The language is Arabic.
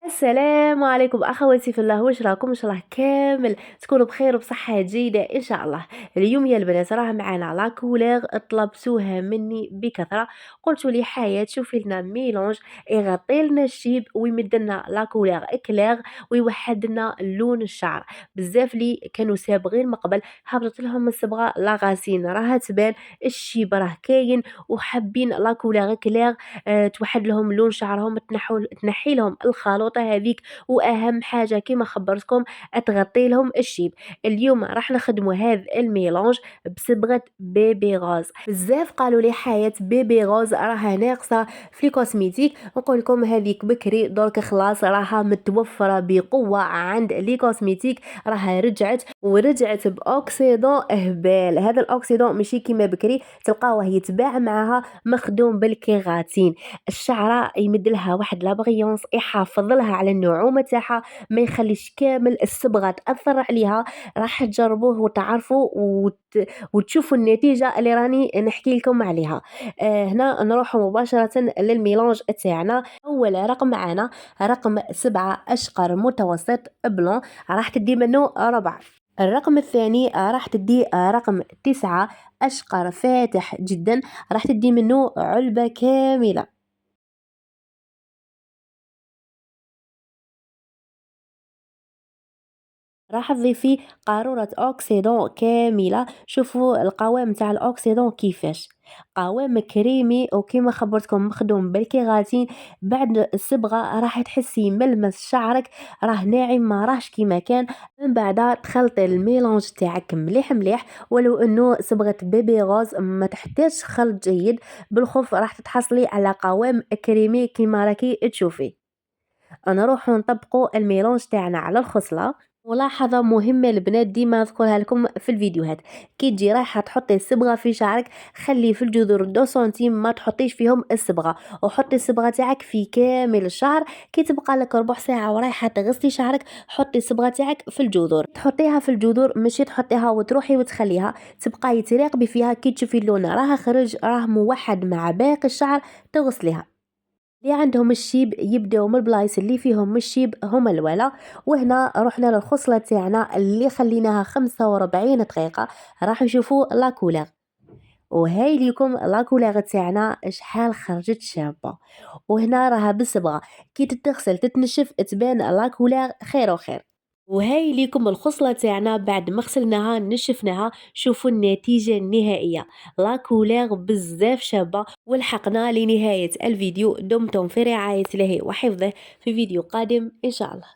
السلام عليكم أخواتي في الله، واش راكم؟ إن شاء الله كامل تكونوا بخير وبصحة جيدة إن شاء الله. اليوم يا البنات راه معانا لا كولور طلبتوها مني بكثرة، قلتوا لي حياة شوفي لنا ميلونج يغطي لنا الشيب ويمد لنا لا كولور إكلير ويوحد لنا لون الشعر. بزاف لي كانوا سابغين من قبل، هبطت لهم الصبغة لاغاسين راها تبان الشيب راه كاين وحابين لا كولور إكلير توحد لهم لون شعرهم، تنحي لهم الخلوطة هذيك، وأهم حاجة كيما خبرتكم تغطي لهم الشيب. اليوم راح نخدموا هذا الميلانج بصبغة بيبي غوز. بزاف قالوا لي حياة بيبي غوز راها ناقصة في الكوسميتيك، نقول لكم هذيك بكري درك خلاص راها متوفرة بقوة عند لي كوسميتيك، راها رجعت ورجعت باوكسيدون هبال. هذا الاوكسيدون ماشي كيما بكري تلقاوه يتباع معاها مخدوم بالكيغاتين. الشعره يمد لها واحد لابغيونس، يحافظ لها على النعومه تاعها، ما يخليش كامل الصبغه تاثر عليها. راح تجربوه وتعرفوا وتشوفوا النتيجه اللي راني نحكي لكم عليها. هنا نروح مباشره للميلانج تاعنا. اول رقم معنا رقم 7 اشقر متوسط بلون، راح تدي منه ربع. الرقم الثاني راح تدي رقم 9 أشقر فاتح جدا، راح تدي منه علبة كاملة. راح تضيفي قارورة اوكسيدون كاملة. شوفوا القوام تاع الاوكسيدون كيفاش قوام كريمي، وكيما خبرتكم مخدوم بالكيغاتين. بعد الصبغة راح تحسي ملمس شعرك راه ناعم، ما راهش كيما كان. من بعد تخلطي الميلانج تاعك مليح مليح، ولو انه صبغة بيبي غوز ما تحتاج خلط جيد، بالخوف راح تتحصلي على قوام كريمي كيما راكي تشوفي. نروحو نطبقوا الميلانج تاعنا على الخصلة. ملاحظة مهمة البنات ديما نذكرها لكم في الفيديوهات، كي تجي رايحة تحطي الصبغة في شعرك خلي في الجذور 2 سنتيم ما تحطيش فيهم الصبغة، وحطي الصبغة تاعك في كامل الشعر. كي تبقى لك ربع ساعة ورايحة تغسلي شعرك حطي الصبغة تاعك في الجذور. تحطيها في الجذور ماشي تحطيها وتروحي وتخليها، تبقاي تراقبي فيها كي تشوفي اللون راه خرج راه موحد مع باقي الشعر تغسليها. اللي عندهم الشيب يبداو من البلايص اللي فيهم الشيب هما الولا. وهنا رحنا للخصلة تاعنا اللي خليناها 45 دقيقة، راح نشوفوا لا كولور. وهاي ليكم لا كولور تاعنا شحال خرجت شابة. وهنا راها بالصبغة كي تتغسل تتنشف تبان لا كولور خير وخير. وهاي ليكم الخصلة تاعنا بعد ما غسلناها نشفناها. شوفوا النتيجة النهائية، لا كولير بزاف شابة. ولحقنا لنهاية الفيديو، دمتم في رعاية الله وحفظه، في فيديو قادم إن شاء الله.